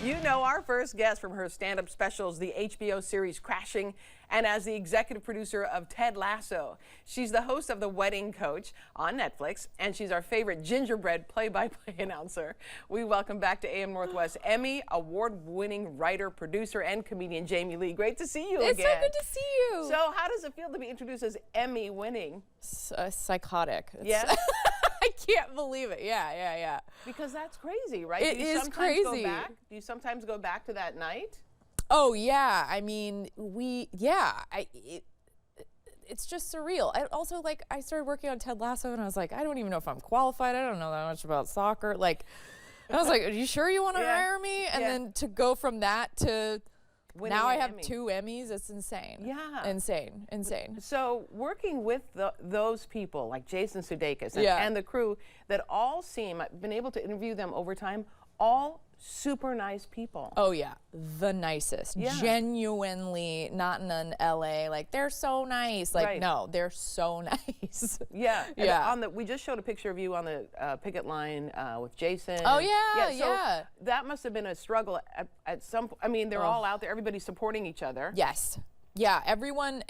You know our first guest from her stand-up specials, the HBO series Crashing, and as the executive producer of Ted Lasso. She's the host of The Wedding Coach on Netflix, and she's our favorite gingerbread play-by-play announcer. We welcome back to AM Northwest Emmy award-winning writer, producer, and comedian Jamie Lee. Great to see you again. It's so good to see you. So how does it feel to be introduced as Emmy-winning? Psychotic. Yeah? I can't believe it. Yeah. Because that's crazy, right? It is crazy. Do you sometimes go back to that night? Oh yeah. I mean, it's just surreal. I started working on Ted Lasso, and I was like, I don't even know if I'm qualified. I don't know that much about soccer. Like, I was like, are you sure you want to hire me? And then to go from that to winning now I have Emmy. 2 Emmys. It's insane. Yeah. Insane. So working with those people like Jason Sudeikis and the crew that all seem, I've been able to interview them over time, all super nice people. Oh yeah, the nicest. Yeah. Genuinely, not in an LA, like they're so nice. Like no, they're so nice. Yeah. We just showed a picture of you on the picket line with Jason. Oh yeah. That must have been a struggle at some point. I mean, they're all out there, everybody's supporting each other. Yes. Yeah, everyone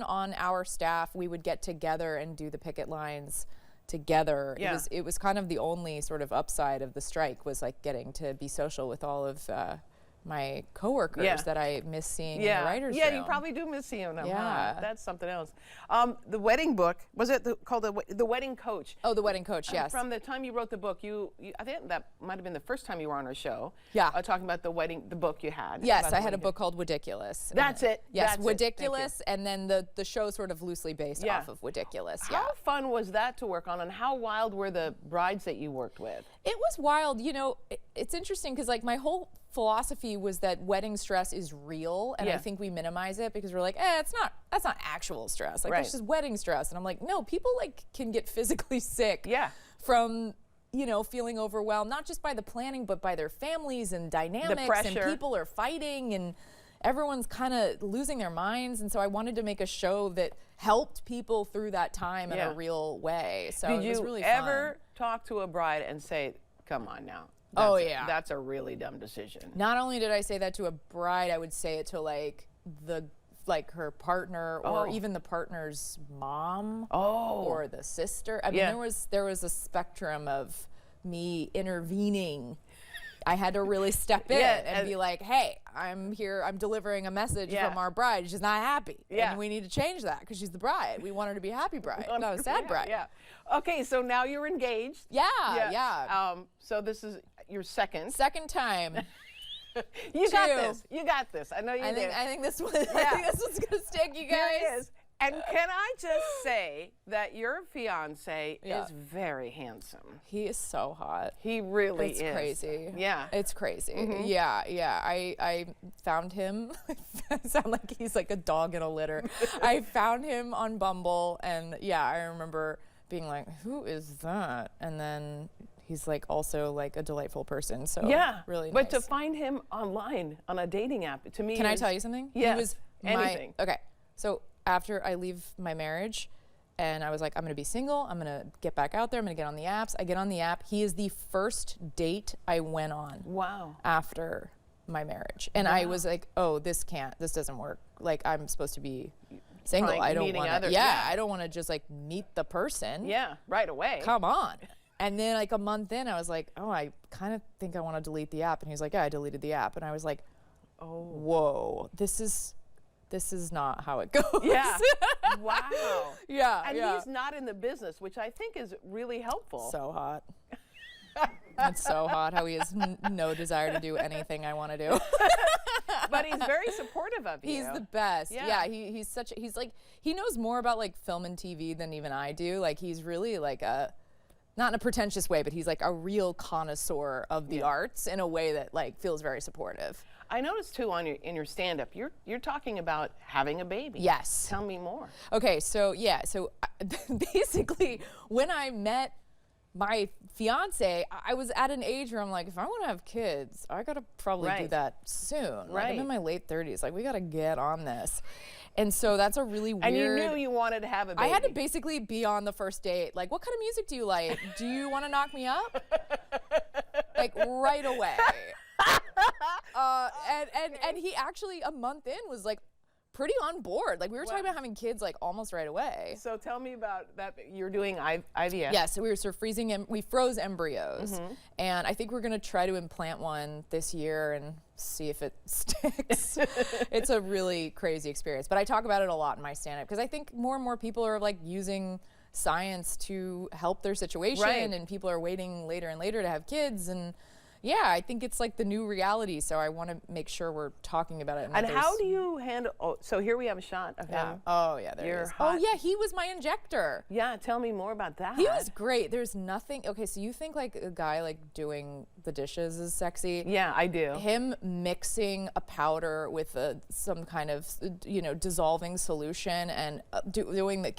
on our staff, we would get together and do the picket lines together. Yeah. It was kind of the only sort of upside of the strike, was like getting to be social with all of my coworkers that I miss seeing in the writers' room. Yeah, you probably do miss seeing them. Yeah, that's something else. The wedding book, was it called the Wedding Coach? Oh, The Wedding Coach, yes. From the time you wrote the book, I think that might have been the first time you were on our show. Yeah, talking about the book you had. Yes, I had a book called Ridiculous. That's it. Yes, Ridiculous, and then the show sort of loosely based off of Ridiculous. How fun was that to work on, and how wild were the brides that you worked with? It was wild. You know, it's interesting because like my whole philosophy was that wedding stress is real, and I think we minimize it because we're like, that's not actual stress. Like it's just wedding stress, and I'm like, no, people like can get physically sick from feeling overwhelmed, not just by the planning, but by their families and dynamics, and people are fighting, and everyone's kind of losing their minds. And so I wanted to make a show that helped people through that time in a real way. So it was really fun. Did you ever talk to a bride and say, come on now? That's a really dumb decision. Not only did I say that to a bride, I would say it to like her partner, or even the partner's mom, or the sister. I mean, there was a spectrum of me intervening. I had to really step in and be like, hey, I'm here, I'm delivering a message from our bride. She's not happy. And we need to change that because she's the bride. We want her to be a happy bride, not a sad bride. Okay, so now you're engaged. Yeah. So this is your second time. You got this. I know you did. I think this one's gonna stick, you guys. Here it is. And can I just say that your fiance is very handsome. He is so hot. He really is. It's crazy. Yeah. It's crazy. Yeah. I found him. I sound like he's like a dog in a litter. I found him on Bumble, and I remember being like, who is that? And then he's like also like a delightful person. So really nice. But to find him online on a dating app, to me, can I tell you something? Yeah. He was anything. Okay. So after I leave my marriage, and I was like, I'm gonna be single, I'm gonna get back out there, I'm gonna get on the apps. I get on the app. He is the first date I went on. Wow. After my marriage. And I was like, oh, this doesn't work. Like, I'm supposed to be single. I don't want to, I don't want to just like meet the person. Yeah, right away. Come on. And then like a month in, I was like, oh, I kind of think I want to delete the app. And he was like, yeah, I deleted the app. And I was like, oh, whoa, this is not how it goes. Yeah. Wow. Yeah. And he's not in the business, which I think is really helpful. So hot. It's so hot how he has no desire to do anything I want to do. But he's very supportive of you. He's the best. Yeah, he's like, he knows more about like film and TV than even I do. Like he's really like not in a pretentious way, but he's like a real connoisseur of the arts in a way that like feels very supportive. I noticed too in your stand-up, you're talking about having a baby. Yes. Tell me more. Okay, so basically when I met my fiance, I was at an age where I'm like, if I want to have kids, I gotta probably do that soon. Like, I'm in my late 30s. Like, we gotta get on this. And so that's a really weird. And you knew you wanted to have a baby. I had to basically be on the first date. Like, what kind of music do you like? Do you want to knock me up? like right away. And he actually a month in was like pretty on board. Like we were talking about having kids like almost right away. So tell me about that. You're doing IVF. Yeah, so we were sort of we froze embryos, and I think we're gonna try to implant one this year and see if it sticks. It's a really crazy experience, but I talk about it a lot in my stand-up because I think more and more people are like using science to help their situation, and people are waiting later and later to have kids, and yeah, I think it's like the new reality, so I want to make sure we're talking about it. And how do you handle, so here we have a shot of him. Oh, yeah, there he is. Oh, yeah, he was my injector. Yeah, tell me more about that. He was great. There's nothing, okay, so you think like a guy like doing the dishes is sexy? Yeah, I do. Him mixing a powder with some kind of, dissolving solution and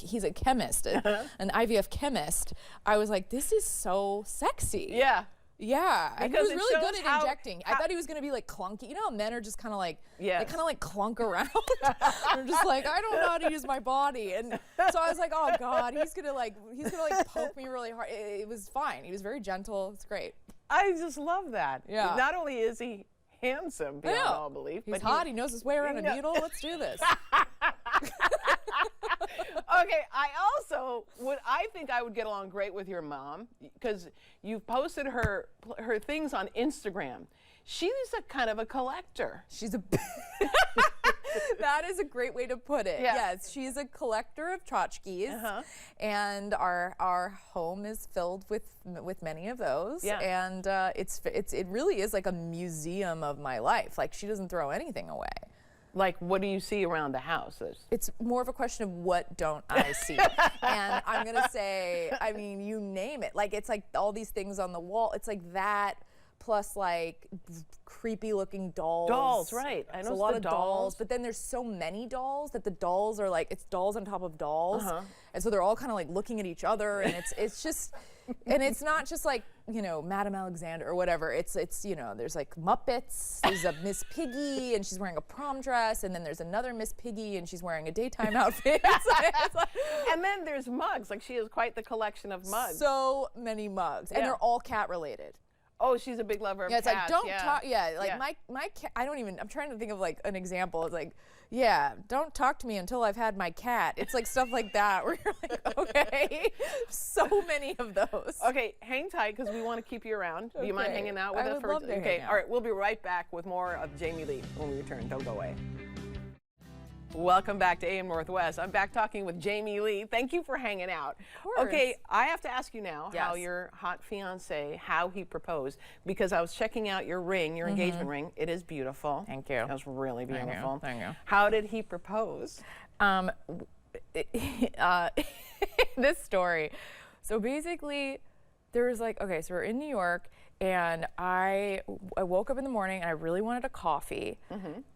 he's a chemist, an IVF chemist. I was like, this is so sexy. Yeah. Yeah, and he was really good at injecting. I thought he was going to be like clunky. You know how men are just kind of like, they kind of like clunk around. They're just like, I don't know how to use my body. And so I was like, oh God, he's going to like poke me really hard. It was fine. He was very gentle. It's great. I just love that. Yeah. Not only is he handsome beyond all belief, but he's hot. He knows his way around a needle. Let's do this. Okay, I think I would get along great with your mom because you've posted her things on Instagram. She's a kind of a collector. She's a that is a great way to put it. Yeah. Yes, she's a collector of tchotchkes, and our home is filled with many of those. Yeah. And it really is like a museum of my life. Like she doesn't throw anything away. Like, what do you see around the house? It's more of a question of what don't I see? And I'm going to say, I mean, you name it. Like, it's like all these things on the wall. It's like that plus like creepy looking dolls. Dolls, right. I know a lot of dolls. But then there's so many dolls that the dolls are like, it's dolls on top of dolls. And so they're all kind of like looking at each other. And it's just, and it's not just like, Madame Alexander or whatever. It's there's like Muppets, there's a Miss Piggy and she's wearing a prom dress, and then there's another Miss Piggy and she's wearing a daytime outfit. And then there's mugs. Like she has quite the collection of mugs. So many mugs. And they're all cat related. Oh, she's a big lover of cats. Yeah, it's like, don't talk, like my cat, I'm trying to think of like an example. It's like, don't talk to me until I've had my cat. It's like stuff like that where you're like, okay, so many of those. Okay, hang tight because we want to keep you around. Do you mind hanging out with us? Okay, all right, we'll be right back with more of Jamie Lee when we return. Don't go away. Welcome back to AM Northwest. I'm back talking with Jamie Lee. Thank you for hanging out. Of course. Okay, I have to ask you now how your hot fiance, how he proposed, because I was checking out your ring, your engagement ring. It is beautiful. Thank you. It was really beautiful. Thank you. How did he propose? This story. So basically, there was like, okay, so we're in New York, and I woke up in the morning and I really wanted a coffee.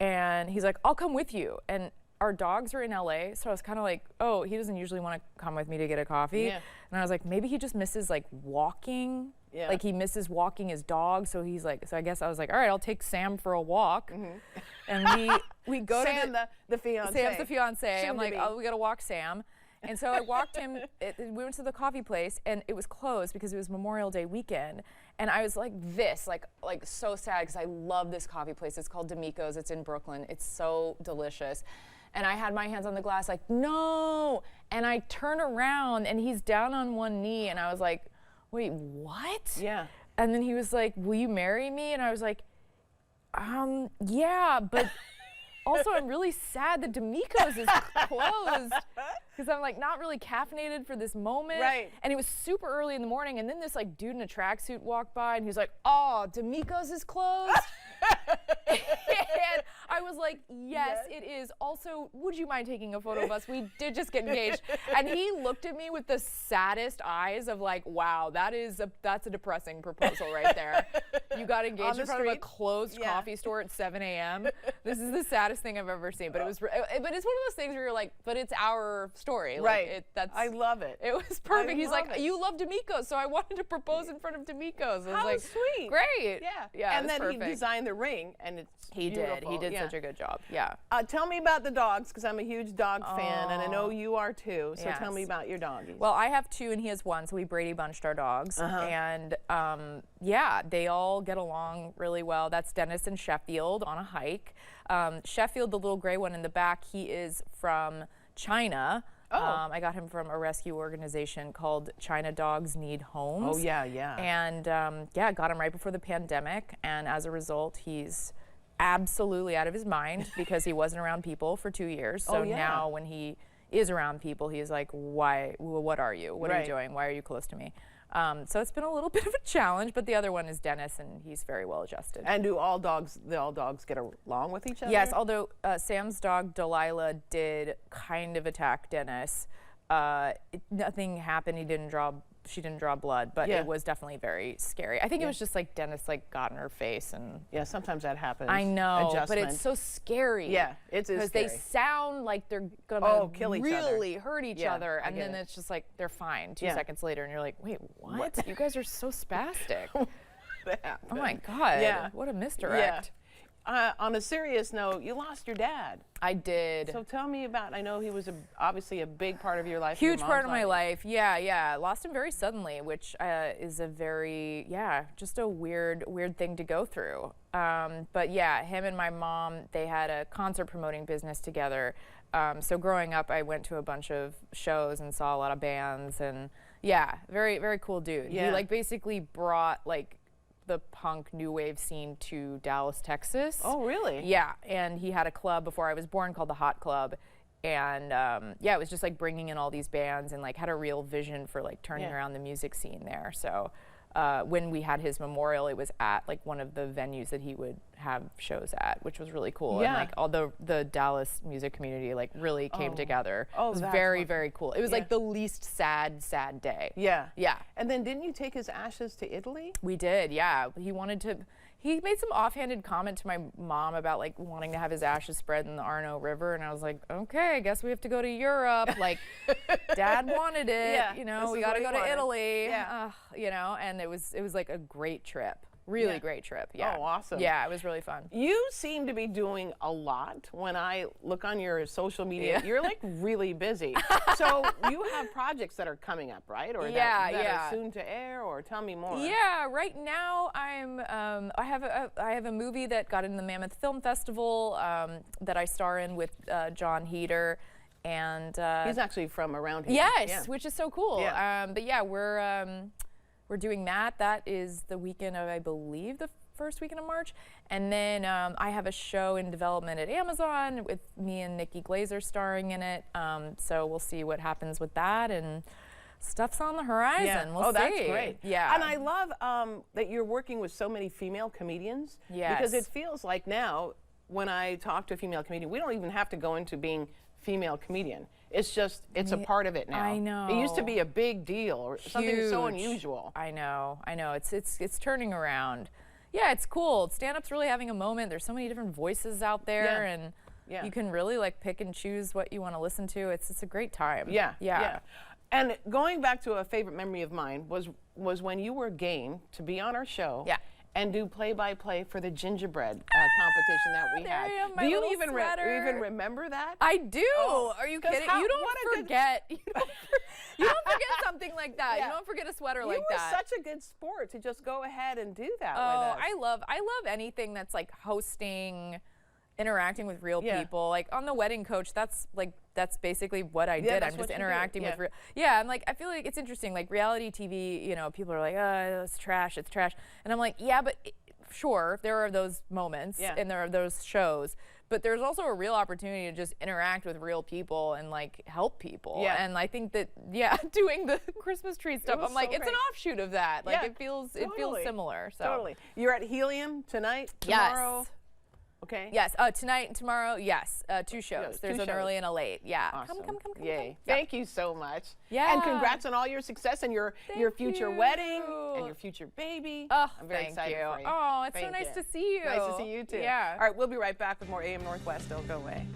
And he's like, I'll come with you. And our dogs are in LA, so I was kind of like, oh, he doesn't usually want to come with me to get a coffee. Yeah. And I was like, maybe he just misses like walking. Yeah. Like he misses walking his dog, so he's like, so I guess I was like, all right, I'll take Sam for a walk. And we go Sam, to the fiance. Sam's the fiance. Soon I'm like, to be. oh, we gotta walk Sam. And so I walked him, we went to the coffee place and it was closed because it was Memorial Day weekend. And I was like like so sad because I love this coffee place. It's called D'Amico's, it's in Brooklyn. It's so delicious. And I had my hands on the glass like, no. And I turn around and he's down on one knee and I was like, wait, what? Yeah. And then he was like, will you marry me? And I was like, yeah, but also I'm really sad that D'Amico's is closed because I'm like not really caffeinated for this moment. Right. And it was super early in the morning, and then this like dude in a tracksuit walked by and he was like, oh, D'Amico's is closed? And I was like, yes, it is. Also, would you mind taking a photo of us? We did just get engaged. And he looked at me with the saddest eyes of like, wow, that's a depressing proposal right there. You got engaged in front of a closed coffee store at 7 a.m. This is the saddest thing I've ever seen. But it's one of those things where you're like, but it's our story. Right. Like, I love it. It was perfect. He's like, you love D'Amico's, so I wanted to propose in front of D'Amico's. I was How like, sweet. Great. Yeah. Yeah. And then perfect. he designed the ring, and it's He beautiful. did. He did such a good job. Yeah. Tell me about the dogs, because I'm a huge dog fan, and I know you are too. So tell me about your doggies. Well, I have 2 and he has 1, so we Brady bunched our dogs. And yeah, they all get along really well. That's Dennis and Sheffield on a hike. Sheffield, the little gray one in the back, he is from China. I got him from a rescue organization called China Dogs Need Homes. Oh, yeah, yeah. And yeah, got him right before the pandemic. And as a result, he's absolutely out of his mind because he wasn't around people for 2 years. So now when he is around people, he's like, why, what are you? What are you doing? Why are you close to me? So it's been a little bit of a challenge, but the other one is Dennis, and he's very well adjusted. And do all dogs get along with each other? Yes, although Sam's dog Delilah did kind of attack Dennis. Nothing happened. She didn't draw blood, but it was definitely very scary. I think it was just like Dennis got in her face, and sometimes that happens. I know, but it's so scary. Yeah, it is because they sound like they're gonna really hurt each other, and then it's just like they're fine 2 seconds later, and you're like, wait, what? You guys are so spastic. Oh my God! Yeah, what a misdirect. On a serious note, you lost your dad. I did. So tell me about, I know he was obviously a big part of your life. Huge part of my life. Yeah. Lost him very suddenly, which is a very, just a weird thing to go through. But yeah, him and my mom, they had a concert promoting business together. So growing up, I went to a bunch of shows and saw a lot of bands, and very, very cool dude. Yeah. He basically brought the punk new wave scene to Dallas, Texas. Oh, really? Yeah, and he had a club before I was born called the Hot Club, and it was just bringing in all these bands, and had a real vision for turning around the music scene there. So when we had his memorial, it was at one of the venues that he would have shows at, which was really cool. Yeah. And all the Dallas music community really came together. Oh, it was very, very cool. It was the least sad day. Yeah. Yeah. And then didn't you take his ashes to Italy? We did, yeah. He made some offhanded comment to my mom about wanting to have his ashes spread in the Arno River, and I was like, okay, I guess we have to go to Europe. Dad wanted it, we got to go to Italy. And it was a great trip. Really great trip. Yeah. Oh, awesome. Yeah, it was really fun. You seem to be doing a lot. When I look on your social media, you're really busy. So you have projects that are coming up, right? Or that are soon to air, or tell me more. Yeah, right now I have a movie that got in the Mammoth Film Festival that I star in with John Heder. And he's actually from around here. Yes, which is so cool. Yeah. But yeah, we're doing that. That is the weekend of, I believe, the first weekend of March. And then I have a show in development at Amazon with me and Nikki Glazer starring in it. So we'll see what happens with that, and stuff's on the horizon. Yeah. We'll see. That's great. Yeah. And I love that you're working with so many female comedians. Yes. Because it feels like now, when I talk to a female comedian, we don't even have to go into being female comedian. It's just, it's a part of it now. I know. It used to be a big deal, or something so unusual. I know. It's turning around. Yeah, it's cool. Stand-up's really having a moment. There's so many different voices out there, and you can really pick and choose what you want to listen to. It's a great time. Yeah. And going back to a favorite memory of mine was when you were game to be on our show. Yeah. And do play-by-play for the gingerbread competition that we had. Do you even remember that? I do. Are you kidding? You don't forget. You don't forget something like that. Yeah. You don't forget a sweater like that. You were such a good sport to just go ahead and do that with us. I love anything that's hosting, interacting with real people. On the Wedding Coach, that's basically what I did. I'm just interacting with real. Yeah, and I feel like it's interesting. Reality TV, people are like, oh, it's trash, and I'm like, yeah, but sure, there are those moments and there are those shows, but there's also a real opportunity to just interact with real people and help people. Yeah. And I think that doing the Christmas tree stuff, I'm like, it's an offshoot of that. It feels similar. So. Totally. You're at Helium tonight, tomorrow. Yes. Okay. Yes. Tonight and tomorrow. Yes. 2 shows. There's an early and a late. Yeah. Awesome. Come. Yay. Yeah. Thank you so much. Yeah. And congrats on all your success and your future wedding and your future baby. Oh, I'm very excited for you. Oh, it's so nice to see you. Nice to see you too. Yeah. All right, we'll be right back with more AM Northwest. Don't go away.